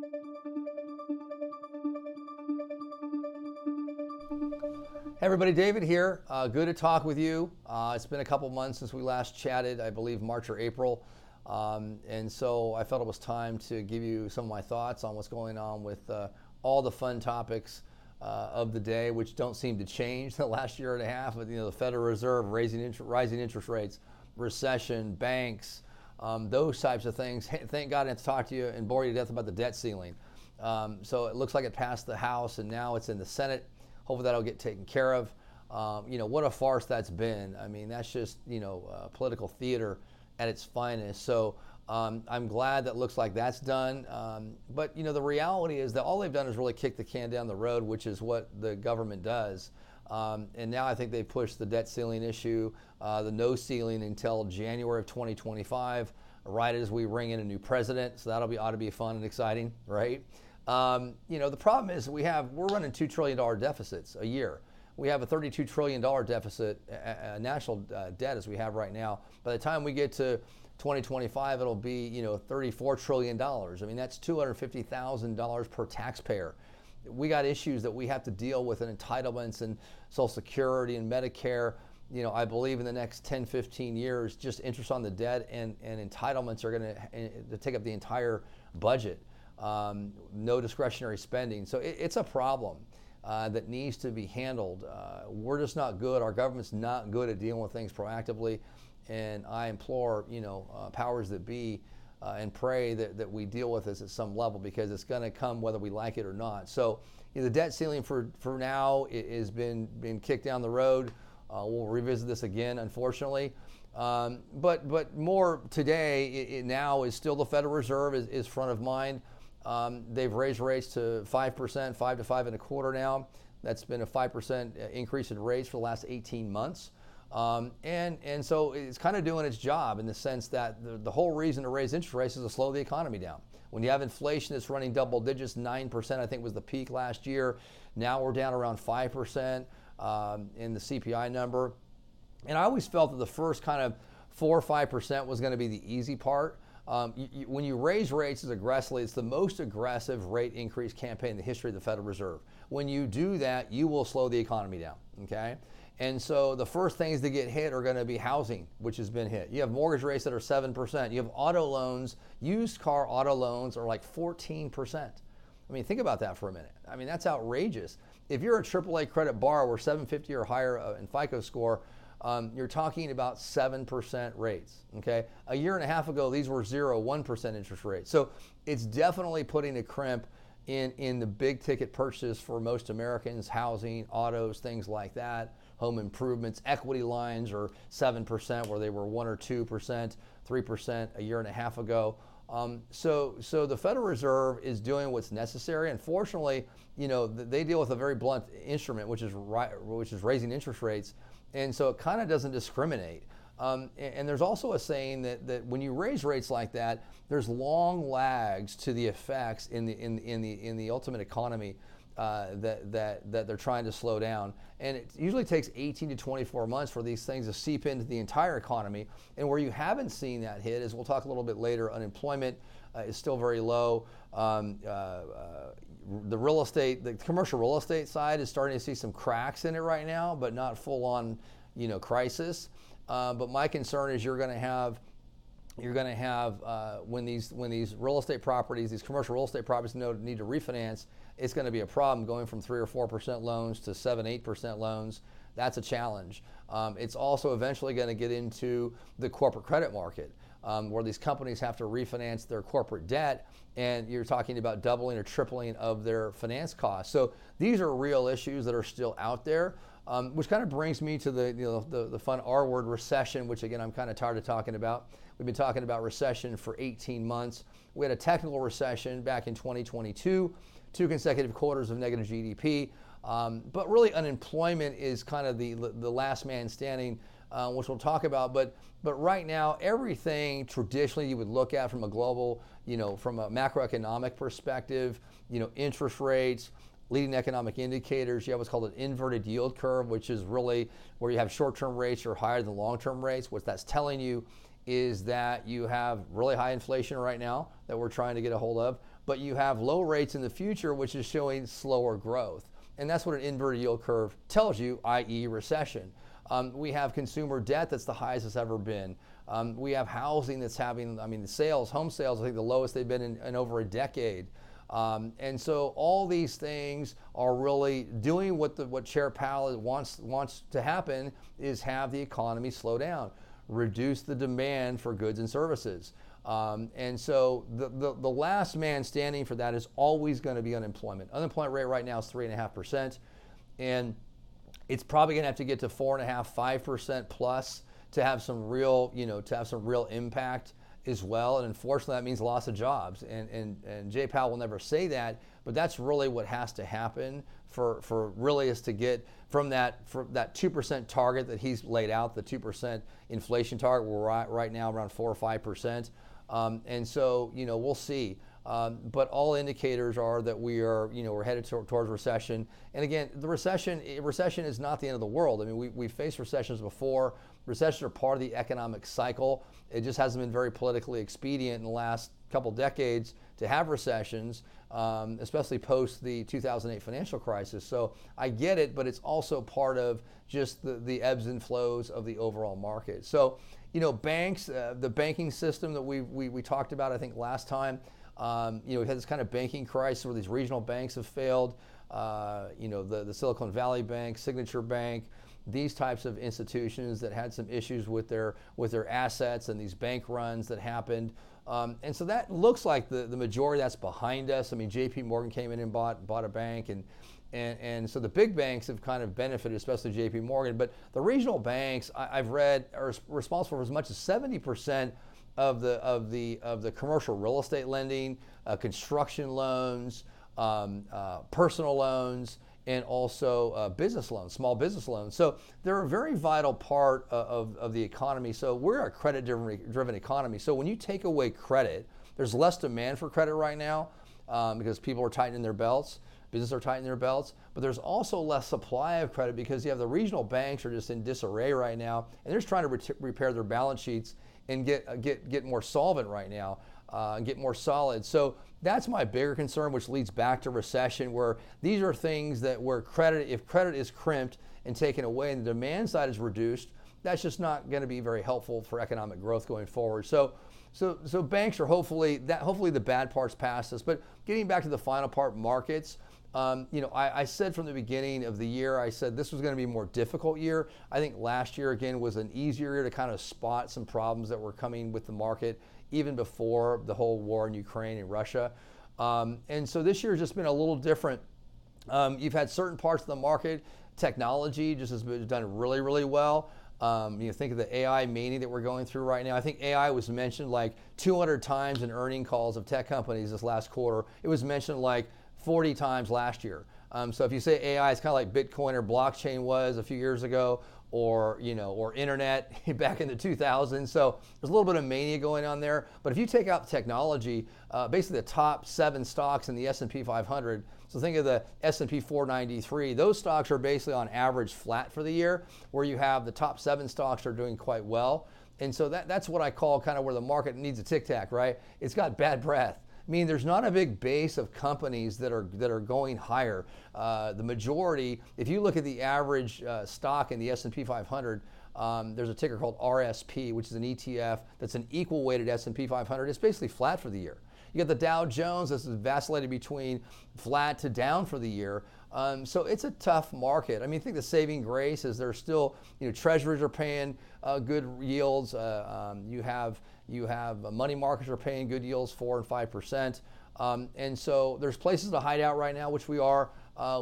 Hey everybody, David here. Good to talk with you. It's been a couple months since we last chatted, I believe March or April. And so I felt it was time to give you some of my thoughts on what's going on with all the fun topics of the day, which don't seem to change the last year and a half. With, the Federal Reserve rising interest rates, recession, banks, those types of things. Hey, thank God I didn't talk to you and bore you to death about the debt ceiling. So it looks like it passed the House and now it's in the Senate. Hopefully that'll get taken care of. What a farce that's been. I mean, that's just, political theater at its finest. So I'm glad that looks like that's done. But the reality is that all they've done is really kick the can down the road, which is what the government does. And now I think they've pushed the debt ceiling issue, the no ceiling until January of 2025, right as we ring in a new president. So ought to be fun and exciting, right? The problem is we're running $2 trillion deficits a year. We have a $32 trillion deficit, national debt as we have right now. By the time we get to 2025, it'll be, $34 trillion. I mean, that's $250,000 per taxpayer. We got issues that we have to deal with in entitlements and Social Security and Medicare. I believe in the next 10, 15 years, just interest on the debt and entitlements are going to take up the entire budget. No discretionary spending. So it's a problem that needs to be handled. We're just not good. Our government's not good at dealing with things proactively. And I implore, powers that be and pray that we deal with this at some level, because it's going to come whether we like it or not. So the debt ceiling for now has been kicked down the road. We'll revisit this again, unfortunately. But more today, it now is still the Federal Reserve is front of mind. They've raised rates to 5%, 5 to 5.25 now. That's been a 5% increase in rates for the last 18 months. And so it's kind of doing its job in the sense that the whole reason to raise interest rates is to slow the economy down. When you have inflation that's running double digits, 9% I think was the peak last year. Now we're down around 5% in the CPI number. And I always felt that the first kind of 4 or 5% was going to be the easy part. When you raise rates as aggressively, it's the most aggressive rate increase campaign in the history of the Federal Reserve. When you do that, you will slow the economy down, okay? And so the first things that get hit are going to be housing, which has been hit. You have mortgage rates that are 7%. You have auto loans, used car auto loans are like 14%. I mean, think about that for a minute. I mean, that's outrageous. If you're a AAA credit borrower, 750 or higher in FICO score, you're talking about 7% rates, okay? A year and a half ago, these were 1% interest rates. So it's definitely putting a crimp in the big ticket purchases for most Americans, housing, autos, things like that, home improvements. Equity lines are 7% where they were 1 or 2%, 3% a year and a half ago. So the Federal Reserve is doing what's necessary. Unfortunately, they deal with a very blunt instrument, which is raising interest rates. And so it kind of doesn't discriminate. And there's also a saying that when you raise rates like that, there's long lags to the effects in the ultimate economy that they're trying to slow down. And it usually takes 18 to 24 months for these things to seep into the entire economy. And where you haven't seen that hit, as we'll talk a little bit later, unemployment is still very low. The real estate, the commercial real estate side is starting to see some cracks in it right now, but not full on, crisis. But my concern is you're going to have when these real estate properties, these commercial real estate properties need to refinance, it's going to be a problem going from 3 or 4% loans to 7, 8% loans. That's a challenge. It's also eventually going to get into the corporate credit market, where these companies have to refinance their corporate debt, and you're talking about doubling or tripling of their finance costs. So these are real issues that are still out there, which kind of brings me to the fun R word, recession, which again I'm kind of tired of talking about. We've been talking about recession for 18 months. We had a technical recession back in 2022, 2 consecutive quarters of negative GDP. But really unemployment is kind of the last man standing, which we'll talk about. But right now, everything traditionally you would look at from a global, from a macroeconomic perspective, interest rates, leading economic indicators, you have what's called an inverted yield curve, which is really where you have short-term rates are higher than long-term rates. What that's telling you is that you have really high inflation right now that we're trying to get a hold of. but you have low rates in the future, which is showing slower growth. And that's what an inverted yield curve tells you, i.e. recession. We have consumer debt that's the highest it's ever been. We have housing that's having, the sales, home sales, I think the lowest they've been in over a decade. And so all these things are really doing what Chair Powell wants to happen, is have the economy slow down, reduce the demand for goods and services. And so the last man standing for that is always going to be unemployment. Unemployment rate right now is 3.5%, and it's probably going to have to get to 4.5%, 5% plus to have some real, impact as well. And unfortunately, that means loss of jobs. And Jay Powell will never say that, but that's really what has to happen for really is to get from that 2% target that he's laid out, the 2% inflation target. We're right now around 4 or 5%. And so, we'll see. But all indicators are that we're headed towards recession. And again, the recession is not the end of the world. I mean, we've faced recessions before. Recessions are part of the economic cycle. It just hasn't been very politically expedient in the last couple decades to have recessions, especially post the 2008 financial crisis. So I get it, but it's also part of just the ebbs and flows of the overall market. So, banks, the banking system that we talked about, I think last time, we've had this kind of banking crisis where these regional banks have failed. The Silicon Valley Bank, Signature Bank, these types of institutions that had some issues with their assets and these bank runs that happened. And so that looks like the majority that's behind us. I mean, JP Morgan came in and bought a bank, and so the big banks have kind of benefited, especially JP Morgan. But the regional banks, I've read, are responsible for as much as 70% of the commercial real estate lending, construction loans, personal loans, and also business loans, small business loans. So they're a very vital part of the economy. So we're a credit-driven economy. So when you take away credit, there's less demand for credit right now because people are tightening their belts. Businesses are tightening their belts, but there's also less supply of credit because you have the regional banks are just in disarray right now, and they're just trying to repair their balance sheets and get more solvent right now, and get more solid. So that's my bigger concern, which leads back to recession, where these are things that where if credit is crimped and taken away and the demand side is reduced, that's just not going to be very helpful for economic growth going forward. So banks are hopefully the bad part's past us. But getting back to the final part, markets. I said from the beginning of the year, I said this was going to be a more difficult year. I think last year, again, was an easier year to kind of spot some problems that were coming with the market, even before the whole war in Ukraine and Russia. And so this year has just been a little different. You've had certain parts of the market, technology just has done really, really well. Think of the AI mania that we're going through right now. I think AI was mentioned like 200 times in earning calls of tech companies this last quarter. It was mentioned like 40 times last year. So if you say AI, it's kind of like Bitcoin or blockchain was a few years ago, or internet back in the 2000s. So there's a little bit of mania going on there. But if you take out the technology, basically the top 7 stocks in the S&P 500, so think of the S&P 493, those stocks are basically on average flat for the year, where you have the top 7 stocks are doing quite well. And so that's what I call kind of where the market needs a tic-tac, right? It's got bad breath. I mean, there's not a big base of companies that are going higher. The majority, if you look at the average stock in the S&P 500, there's a ticker called RSP, which is an ETF that's an equal weighted S&P 500. It's basically flat for the year. You got the Dow Jones that's vacillated between flat to down for the year. So it's a tough market. I mean, I think the saving grace is there's still, treasuries are paying good yields. You have money markets are paying good yields, 4 and 5%. And so there's places to hide out right now, which we are.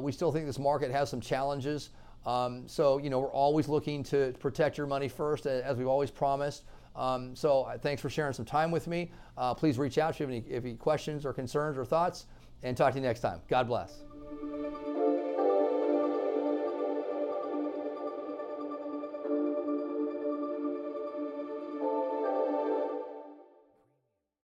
We still think this market has some challenges. So we're always looking to protect your money first, as we've always promised. So thanks for sharing some time with me. Please reach out if you have any questions or concerns or thoughts, and talk to you next time. God bless.